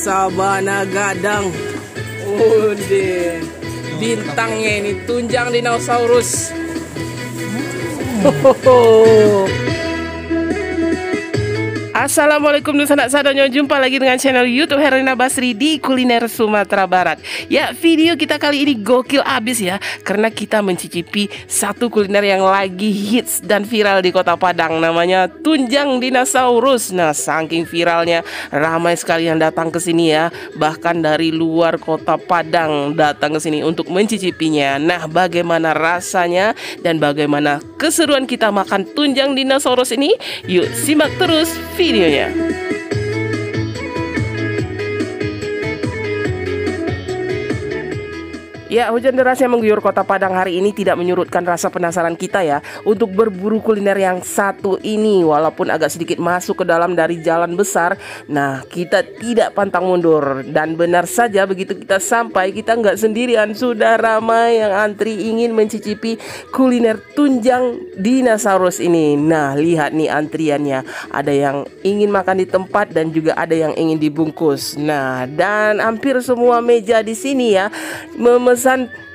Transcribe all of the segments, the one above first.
Sabana Gadang. Udah. Bintangnya ini tunjang dinosaurus. Assalamualaikum sanak sadonyo, jumpa lagi dengan channel YouTube Herlina Basri di Kuliner Sumatera Barat. Ya, video kita kali ini gokil abis ya, karena kita mencicipi satu kuliner yang lagi hits dan viral di Kota Padang, namanya tunjang dinosaurus. Nah, saking viralnya ramai sekali yang datang ke sini ya, bahkan dari luar Kota Padang datang ke sini untuk mencicipinya. Nah, bagaimana rasanya dan bagaimana keseruan kita makan tunjang dinosaurus ini? Yuk simak terus videonya. Ya, hujan deras yang mengguyur Kota Padang hari ini tidak menyurutkan rasa penasaran kita ya untuk berburu kuliner yang satu ini. Walaupun agak sedikit masuk ke dalam dari jalan besar, nah kita tidak pantang mundur. Dan benar saja begitu kita sampai, kita nggak sendirian, sudah ramai yang antri ingin mencicipi kuliner tunjang dinosaurus ini. Nah, lihat nih antriannya, ada yang ingin makan di tempat dan juga ada yang ingin dibungkus. Nah, dan hampir semua meja di sini ya memesan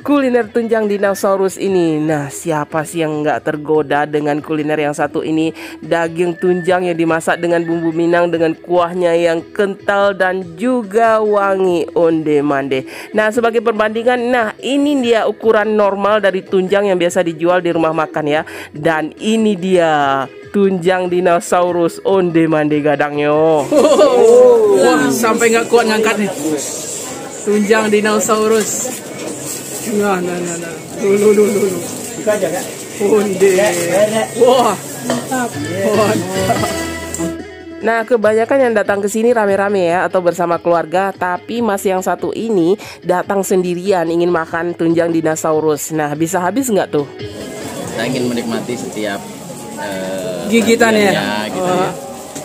kuliner tunjang dinosaurus ini. Nah, siapa sih yang nggak tergoda dengan kuliner yang satu ini? Daging tunjang yang dimasak dengan bumbu Minang dengan kuahnya yang kental dan juga wangi, onde mande. Nah, sebagai perbandingan, nah ini dia ukuran normal dari tunjang yang biasa dijual di rumah makan ya. Dan ini dia tunjang dinosaurus, onde mande gadangnya. Wah, sampai nggak kuat ngangkat nih. Tunjang dinosaurus. Nah. Dulu. Bisa aja Kak. Onde. Wah. Mantap. Nah, kebanyakan yang datang ke sini rame-rame ya atau bersama keluarga, tapi Mas yang satu ini datang sendirian ingin makan tunjang dinosaurus. Nah, bisa habis nggak tuh? Saya ingin menikmati setiap gigitannya. Gitu ya.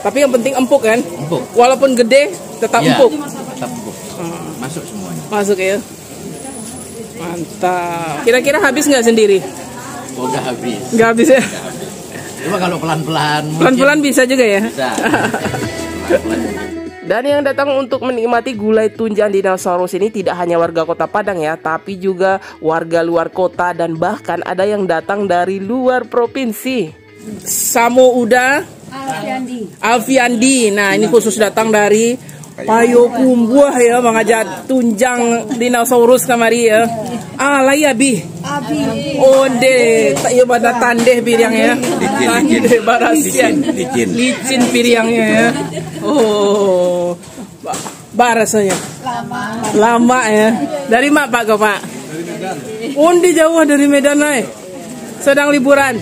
Tapi yang penting empuk kan? Empuk. Walaupun gede tetap ya, empuk. Tetap empuk. Masuk semuanya. Masuk ya. Mantap. Kira-kira habis nggak sendiri? Oh, nggak habis. Nggak habis ya? Nggak habis. Cuma kalau pelan-pelan. Pelan-pelan bisa juga ya? Bisa. Pelan-pelan. Dan yang datang untuk menikmati gulai tunjang dinosaurus ini tidak hanya warga Kota Padang ya, tapi juga warga luar kota dan bahkan ada yang datang dari luar provinsi. Samo Uda Alfiandi. Nah, ini khusus datang dari Payokumbuh ya, mengajak tunjang dinosaurus kamari ya. Lai abi. Onde tak yo pada tandeh piriangnya. Tandeh barasian. Licin piriangnya ya. Oh. Barasanya. Lama ya. Dari mak Pak kok Pak? Dari Medan. Onde jauh dari Medan naik. Sedang liburan.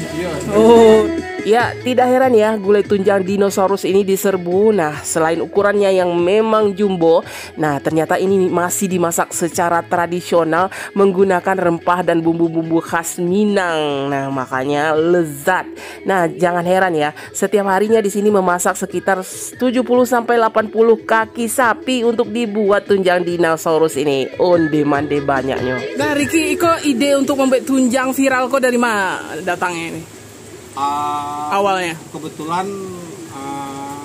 Oh. Ya, tidak heran ya gulai tunjang dinosaurus ini diserbu. Nah, selain ukurannya yang memang jumbo, nah ternyata ini masih dimasak secara tradisional menggunakan rempah dan bumbu-bumbu khas Minang. Nah, makanya lezat. Nah, jangan heran ya, setiap harinya di sini memasak sekitar 70-80 kaki sapi untuk dibuat tunjang dinosaurus ini. Onde mande banyaknya. Nah, Riki, kok ide untuk membuat tunjang viral kok dari mana datangnya ini? Awalnya kebetulan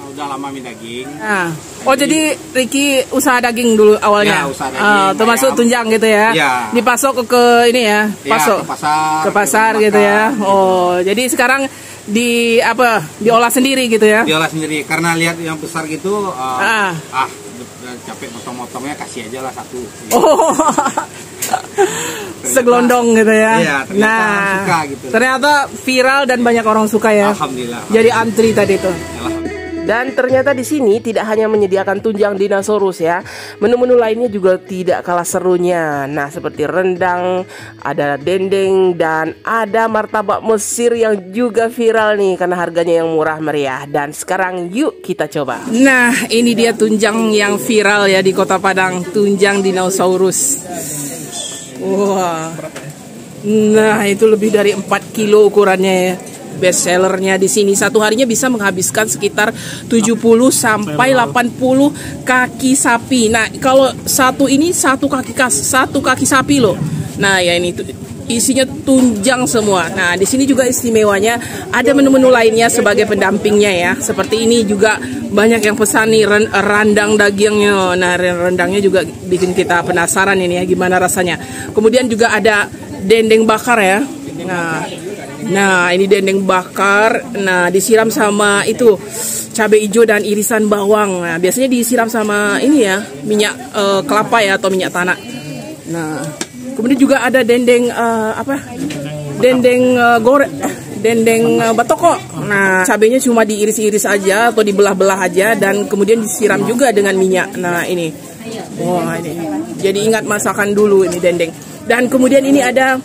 udah lama minta daging. Oh, jadi Riki usaha daging dulu awalnya. Ya, usaha daging. Termasuk tunjang gitu ya. Ya. Dipasok ke ini ya, pasok ke pasar gitu ya. Oh, jadi sekarang diolah sendiri gitu ya. Diolah sendiri karena lihat yang besar gitu capek motong-motongnya, kasih aja lah satu. Oh. Segelondong gitu ya. Iya, ternyata suka gitu. Ternyata viral dan banyak orang suka ya. Alhamdulillah. Jadi antri tadi tuh. Alhamdulillah. Dan ternyata di sini tidak hanya menyediakan tunjang dinosaurus ya, menu-menu lainnya juga tidak kalah serunya. Nah, seperti rendang, ada dendeng, dan ada martabak Mesir yang juga viral nih karena harganya yang murah meriah. Dan sekarang yuk kita coba. Nah, ini dia tunjang yang viral ya di Kota Padang, tunjang dinosaurus. Wah. Nah, itu lebih dari 4 kilo ukurannya ya. Best sellernya di sini satu harinya bisa menghabiskan sekitar 70 sampai 80 kaki sapi. Nah, kalau satu ini satu kaki sapi loh. Nah, ya ini isinya tunjang semua. Nah, di sini juga istimewanya ada menu-menu lainnya sebagai pendampingnya ya. Seperti ini juga banyak yang pesan nih rendang dagingnya. Nah, rendangnya juga bikin kita penasaran ini ya gimana rasanya. Kemudian juga ada dendeng bakar ya. Nah, ini dendeng bakar. Nah, disiram sama itu cabai hijau dan irisan bawang. Nah, biasanya disiram sama ini ya, minyak kelapa ya atau minyak tanah. Nah, kemudian juga ada dendeng dendeng goreng, dendeng batoko. Nah, cabenya cuma diiris-iris aja atau dibelah-belah aja dan kemudian disiram juga dengan minyak. Nah, ini. Wah, ini. Jadi ingat masakan dulu ini dendeng. Dan kemudian ini ada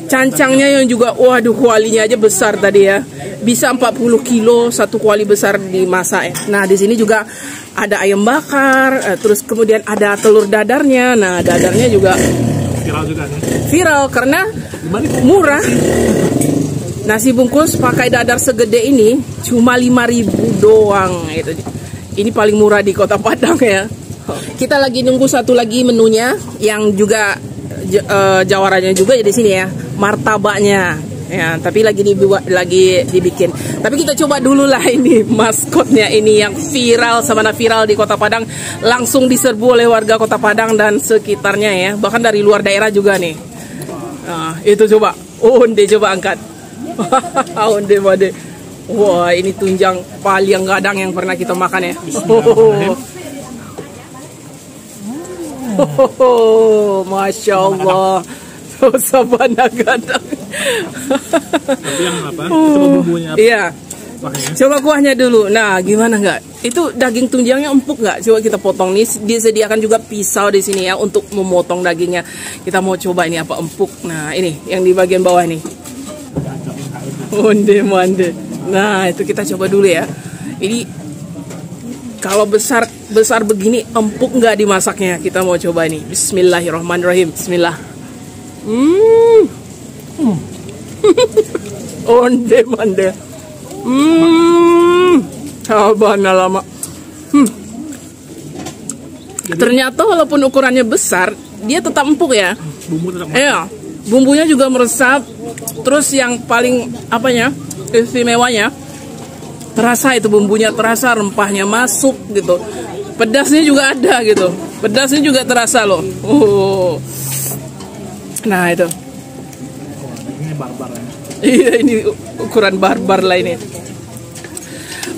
cancangnya yang juga, waduh, kualinya aja besar tadi ya. Bisa 40 kilo satu kuali besar dimasak ya. Nah, di sini juga ada ayam bakar, terus kemudian ada telur dadarnya. Nah, dadarnya juga viral juga nih. Viral karena murah. Nasi bungkus pakai dadar segede ini cuma 5.000 doang gitu. Ini paling murah di Kota Padang ya. Kita lagi nunggu satu lagi menunya yang juga jawarannya juga di sini ya, martabaknya. Ya, tapi lagi dibikin. Tapi kita coba dulu lah ini maskotnya ini yang viral sama viral di Kota Padang, langsung diserbu oleh warga Kota Padang dan sekitarnya ya, bahkan dari luar daerah juga nih. Nah, itu coba, onde coba angkat. Onde made. Wah, ini tunjang paling gadang yang pernah kita makan ya. Masya Allah. Sabana gadang. Tapi yang apa? Coba bumbunya apa? Iya. Coba kuahnya dulu. Nah, gimana nggak? Itu daging tunjangnya empuk nggak? Coba kita potong nih. Disediakan juga pisau di sini ya untuk memotong dagingnya. Kita mau coba ini apa empuk. Nah, ini yang di bagian bawah nih. Onde mande. Nah, itu kita coba dulu ya. Ini kalau besar begini empuk nggak dimasaknya? Kita mau coba ini. Bismillahirrahmanirrahim. Bismillah. Onde mande. Sabana lama. Ternyata walaupun ukurannya besar, dia tetap empuk ya. Bumbu tetap iya, bumbunya juga meresap. Terus yang paling istimewanya, terasa itu bumbunya, terasa rempahnya masuk gitu. Pedasnya juga ada gitu. Pedasnya juga terasa loh. Nah, itu. Ini barbar ya. Iya, ini ukuran barbar lah ini.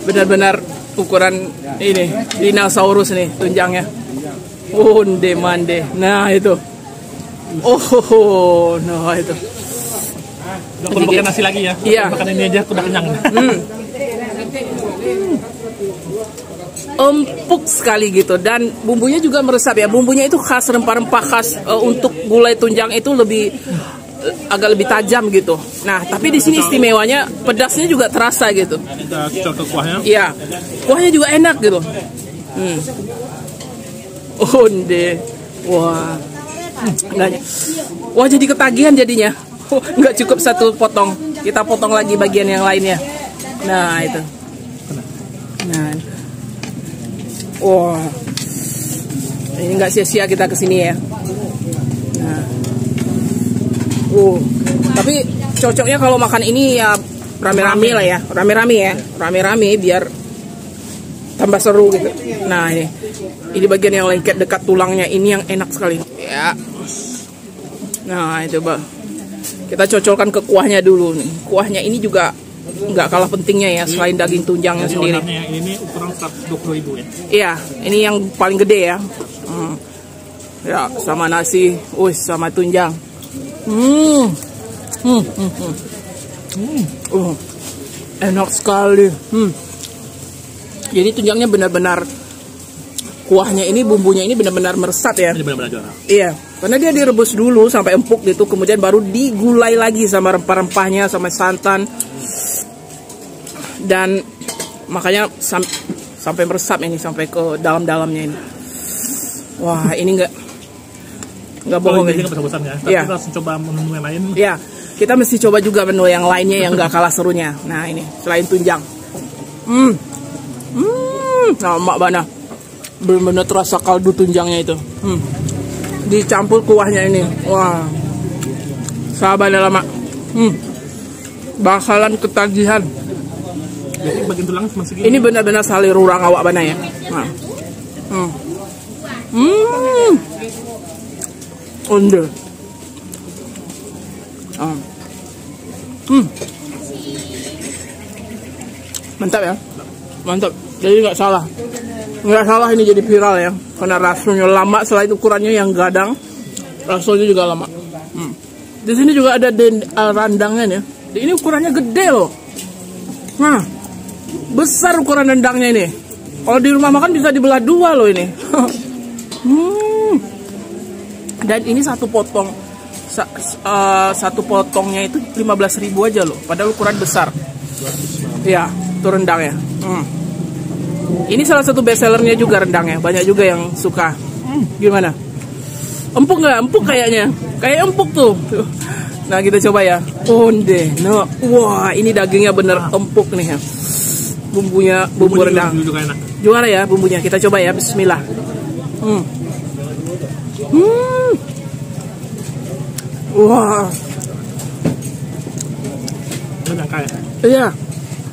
Benar-benar ukuran ini dinosaurus nih tunjangnya. Onde mande. Nah, itu. Nah itu. Udah perlu makan nasi lagi ya. Iya. Makan ini aja udah kenyang. Empuk sekali gitu dan bumbunya juga meresap ya. Bumbunya itu khas rempah-rempah khas untuk gulai tunjang itu agak lebih tajam gitu. Nah, tapi di sini istimewanya pedasnya juga terasa gitu. Kita cocok ke kuahnya. Iya. Kuahnya juga enak gitu. Onde. Wah. Wah, jadi ketagihan jadinya. Nggak cukup satu potong. Kita potong lagi bagian yang lainnya. Nah, itu. Nah. Wah, ini nggak sia-sia kita kesini ya. Nah, tapi cocoknya kalau makan ini ya rame-rame lah ya, rame-rame biar tambah seru gitu. Nah, ini bagian yang lengket dekat tulangnya, ini yang enak sekali. Ya. Nah, coba kita cocokkan ke kuahnya dulu nih. Kuahnya ini juga nggak kalah pentingnya ya, selain daging tunjangnya sendiri. Ini ukuran 120.000 ya. Iya, ini yang paling gede ya. Ya, sama nasi, sama tunjang. Enak sekali. Jadi tunjangnya benar-benar, kuahnya ini, bumbunya ini benar-benar meresap ya. Ini benar-benar juara. Iya, karena dia direbus dulu sampai empuk gitu, kemudian baru digulai lagi sama rempah-rempahnya, sama santan. Dan makanya sampai meresap ini, sampai ke dalam-dalamnya ini. Wah, ini nggak bohong ini. Nggak besar-besar ya. Tapi Iya. kita harus coba menu yang lain. Iya, kita mesti coba juga menu yang lainnya yang nggak kalah serunya. Nah, ini selain tunjang. Nah, Mak Bana, benar-benar terasa kaldu tunjangnya itu. Dicampur kuahnya ini. Wah. Sabarnya lama. Bakalan ketagihan. Jadi bagian tulang cuma segini. Ini benar-benar salir urang awak bana ya. Nah. Under. Mantap ya. Mantap. Jadi nggak salah. Nggak salah ini jadi viral ya. Karena rasanya lama, selain ukurannya yang gadang, rasanya juga lama. Di sini juga ada randangnya nih. Ini ukurannya gede loh. Nah, besar ukuran rendangnya ini. Kalau di rumah makan bisa dibelah dua loh ini. Dan ini satu potong, satu potongnya itu 15.000 aja loh. Padahal ukuran besar. Iya, itu rendangnya. Ini salah satu best sellernya juga rendangnya. Banyak juga yang suka. Gimana? Empuk nggak? Empuk kayaknya. Kayak empuk tuh. Nah kita coba ya. Onde. No. Wah ini dagingnya bener empuk nih ya. Bumbu rendang. Juga enak. Juara ya bumbunya. Kita coba ya. Bismillah. Wah. Enak kayak. Iya.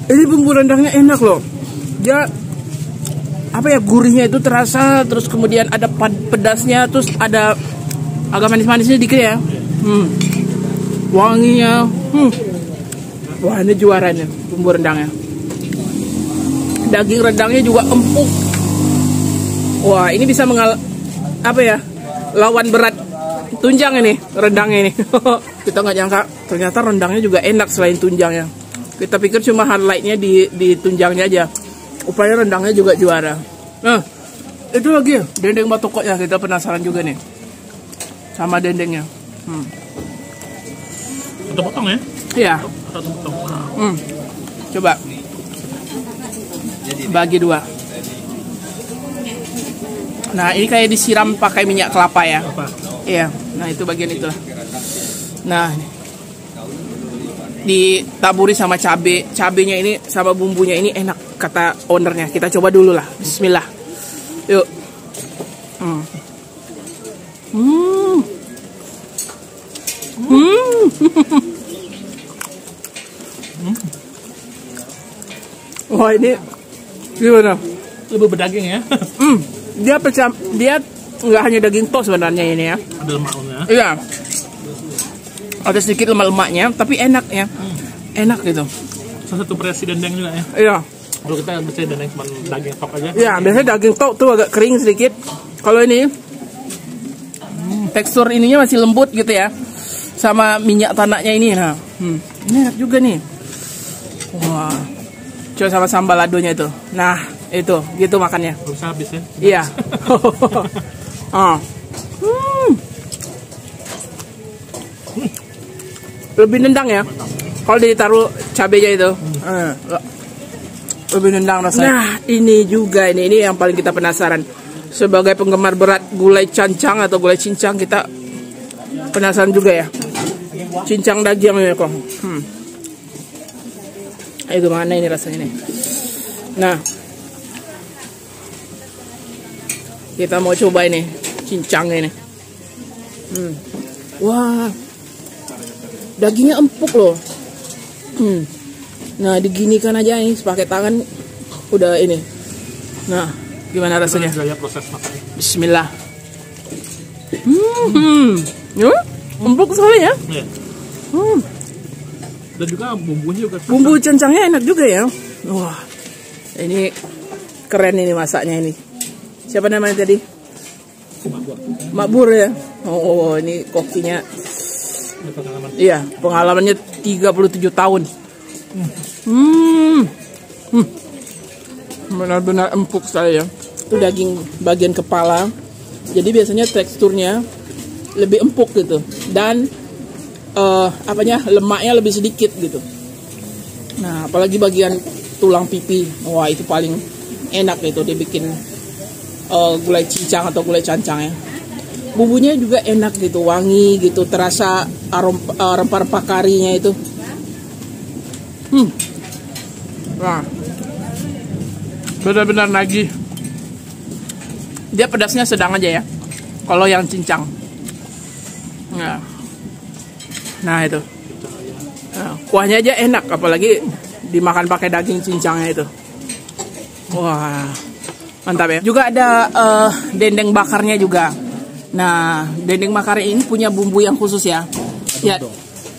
Ini bumbu rendangnya enak loh. Dia apa ya, gurihnya itu terasa, terus kemudian ada pedasnya, terus ada agak manis-manisnya dikit ya. Wanginya. Wah ini juaranya bumbu rendangnya. Daging rendangnya juga empuk. Wah ini bisa lawan berat tunjang ini, rendangnya ini. Kita nggak nyangka ternyata rendangnya juga enak selain tunjangnya. Kita pikir cuma highlightnya di tunjangnya aja. Upaya rendangnya juga juara. Nah, itu lagi dendeng batokoknya, kita penasaran juga nih sama dendengnya. Satu potong ya? Iya. Satu potong. Coba bagi dua. Nah, ini kayak disiram pakai minyak kelapa ya. Apa? Iya. Nah, itu bagian itu. Nah, ditaburi sama cabenya ini sama bumbunya ini enak kata ownernya. Kita coba dulu lah. Bismillah. Yuk. Wah ini gimana? Lebih berdaging ya. Dia nggak hanya daging tok sebenarnya ini ya. Ada lemaknya. Iya. Ada sedikit lemak-lemaknya, tapi enak ya. Enak gitu. Salah satu variasi dendeng juga ya. Iya. Kalau kita biasanya dendeng cuma daging tok aja. Iya, biasanya daging tok tuh agak kering sedikit. Kalau ini tekstur ininya masih lembut gitu ya. Sama minyak tanahnya ini. Nah, ini enak juga nih. Wah. Coba sama sambal ladonya itu. Nah, itu gitu makannya. Belum bisa habis ya. Iya. Lebih nendang ya. Kalau ditaruh cabenya itu. Lebih nendang rasanya. Nah, ini juga ini yang paling kita penasaran. Sebagai penggemar berat gulai cancang atau gulai cincang, kita penasaran juga ya. Cincang dagingnya kok. Ayo gimana ini rasanya nih. Nah, kita mau coba ini cincangnya ini. Wah, dagingnya empuk loh. Nah, diginikan aja nih, pakai tangan udah ini. Nah, gimana rasanya? Gaya proses makanya. Bismillah. Empuk sekali ya. Iya. Dan juga bumbunya juga. Bumbu cancangnya enak juga ya. Wah, ini keren ini masaknya ini. Siapa namanya tadi? Makbur ya. Oh, ini kokinya. Iya, pengalamannya 37 tahun. Benar-benar empuk sekali ya. Itu daging bagian kepala. Jadi biasanya teksturnya lebih empuk gitu. Dan lemaknya lebih sedikit gitu. Nah, apalagi bagian tulang pipi. Wah, itu paling enak gitu dibikin gulai cincang atau gulai cancang ya. Bumbunya juga enak gitu, wangi gitu, terasa rempah-rempah karinya itu. Wah, benar-benar nagih. Dia pedasnya sedang aja ya. Kalau yang cincang. Nah, Nah itu. Nah, kuahnya aja enak, apalagi dimakan pakai daging cincangnya itu. Wah, mantap ya. Juga ada dendeng bakarnya juga. Nah, dendeng bakar ini punya bumbu yang khusus ya. Ya,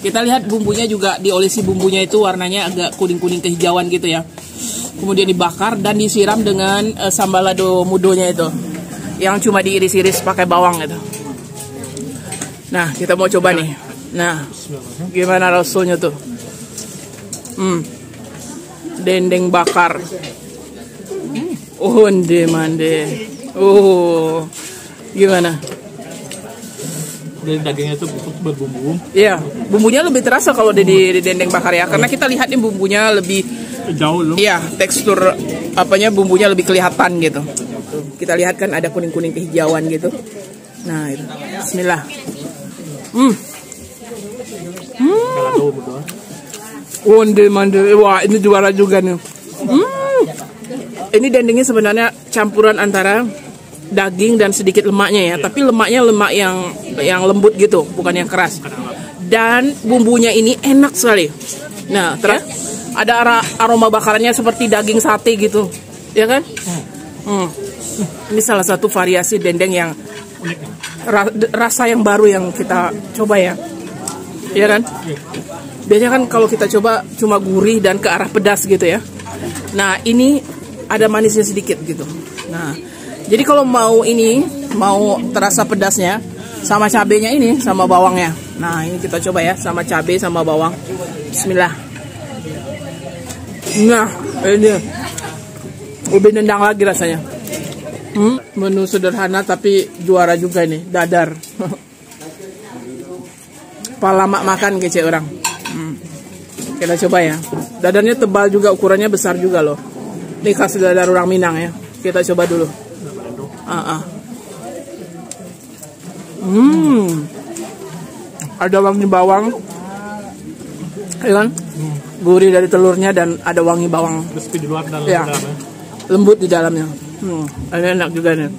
kita lihat bumbunya juga diolesi, bumbunya itu warnanya agak kuning-kuning kehijauan gitu ya. Kemudian dibakar dan disiram dengan sambal lado mudonya itu, yang cuma diiris-iris pakai bawang gitu. Nah, kita mau coba nih. Nah, gimana rasanya tuh? Dendeng bakar. Onde mande. Oh, gimana? Dari dagingnya itu berbumbu. Iya, bumbunya lebih terasa kalau di dendeng bakar ya, karena kita lihat nih bumbunya lebih jauh loh. Iya, tekstur apanya bumbunya lebih kelihatan gitu. Kita lihat kan ada kuning-kuning kehijauan gitu. Nah, itu. Bismillah. Onde mande. Wah, ini juara juga nih. Ini dendengnya sebenarnya campuran antara daging dan sedikit lemaknya ya, tapi lemaknya lemak yang lembut gitu, bukan yang keras. Dan bumbunya ini enak sekali. Nah, terus ada aroma bakarannya seperti daging sate gitu, ya kan? Ini salah satu variasi dendeng yang rasa yang baru yang kita coba ya, ya kan? Biasanya kan kalau kita coba cuma gurih dan ke arah pedas gitu ya. Nah, ini ada manisnya sedikit gitu. Nah, jadi kalau mau terasa pedasnya, sama cabenya ini, sama bawangnya. Nah, ini kita coba ya, sama cabai sama bawang. Bismillah. Nah, ini lebih nendang lagi rasanya. Menu sederhana tapi juara juga nih, dadar. Palamak makan kece orang. Kita coba ya. Dadarnya tebal juga, ukurannya besar juga loh. Ini khas dadar orang Minang ya. Kita coba dulu. Ada wangi bawang, ya kan? Gurih dari telurnya dan ada wangi bawang. Crispy di luar dan ya, dalamnya. lembut di dalamnya. Ini enak juga nih.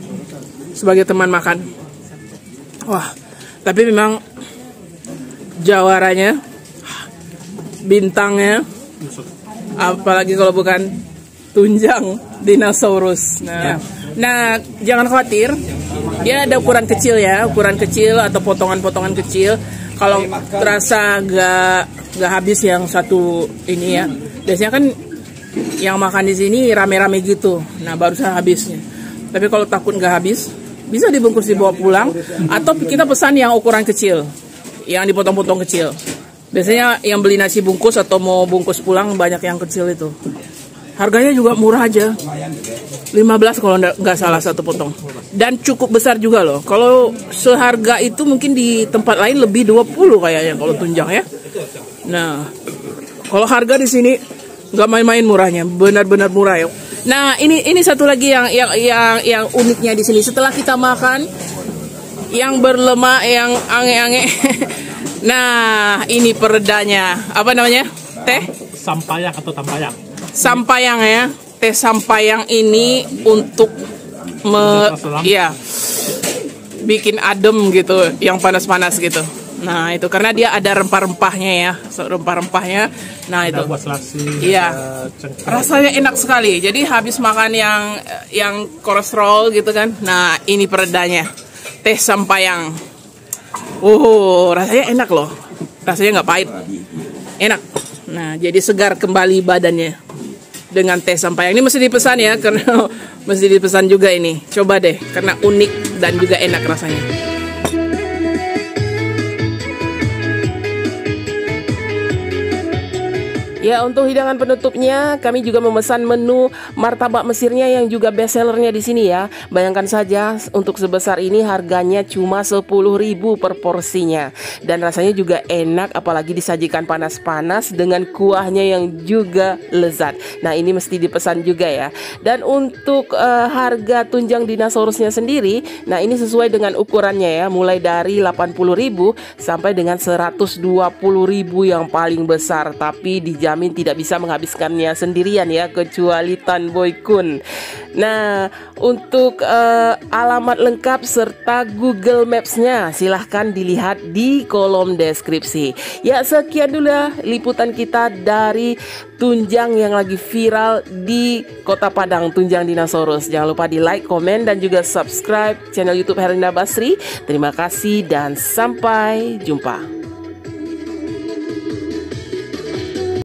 Sebagai teman makan. Wah, tapi memang jawaranya, bintangnya, apalagi kalau bukan tunjang dinosaurus. Nah, jangan khawatir, dia ada ukuran kecil ya, ukuran kecil atau potongan-potongan kecil. Kalau terasa gak habis yang satu ini ya, biasanya kan yang makan di sini rame-rame gitu. Nah, barusan habisnya. Tapi kalau takut gak habis, bisa dibungkus dibawa pulang, atau kita pesan yang ukuran kecil, yang dipotong-potong kecil. Biasanya yang beli nasi bungkus atau mau bungkus pulang banyak yang kecil itu. Harganya juga murah aja, 15 kalau nggak salah satu potong. Dan cukup besar juga loh. Kalau seharga itu mungkin di tempat lain lebih 20 kayaknya kalau tunjang ya. Nah, kalau harga di sini nggak main-main murahnya, benar-benar murah ya. Nah, ini satu lagi yang uniknya di sini. Setelah kita makan yang berlemak, yang ange-ange. Nah, ini peredanya. Apa namanya? Teh? Sampayang atau tampayang. Sampayang ya, teh sampayang ini untuk bikin adem gitu, yang panas-panas gitu. Nah, itu karena dia ada rempah-rempahnya ya, rempah-rempahnya. Nah, itu. Iya. Rasanya enak sekali. Jadi habis makan yang kolesterol gitu kan. Nah, ini peredanya. Teh sampayang. Rasanya enak loh. Rasanya nggak pahit. Enak. Nah, jadi segar kembali badannya. Dengan teh sampayang ini mesti dipesan ya, karena mesti dipesan juga ini. Coba deh, karena unik dan juga enak rasanya. Ya, untuk hidangan penutupnya kami juga memesan menu martabak Mesirnya yang juga best sellernya di sini ya. Bayangkan saja untuk sebesar ini harganya cuma 10.000 per porsinya. Dan rasanya juga enak, apalagi disajikan panas-panas dengan kuahnya yang juga lezat. Nah, ini mesti dipesan juga ya. Dan untuk harga tunjang dinosaurusnya sendiri, nah ini sesuai dengan ukurannya ya, mulai dari 80.000 sampai dengan 120.000 yang paling besar. Tapi di dijamin tidak bisa menghabiskannya sendirian ya, kecuali Tan Boy Kun. Nah, untuk alamat lengkap serta Google Maps-nya silahkan dilihat di kolom deskripsi. Ya, sekian dulu ya liputan kita dari tunjang yang lagi viral di Kota Padang, tunjang dinosaurus. Jangan lupa di like, komen, dan juga subscribe channel YouTube Herlinda Basri. Terima kasih dan sampai jumpa.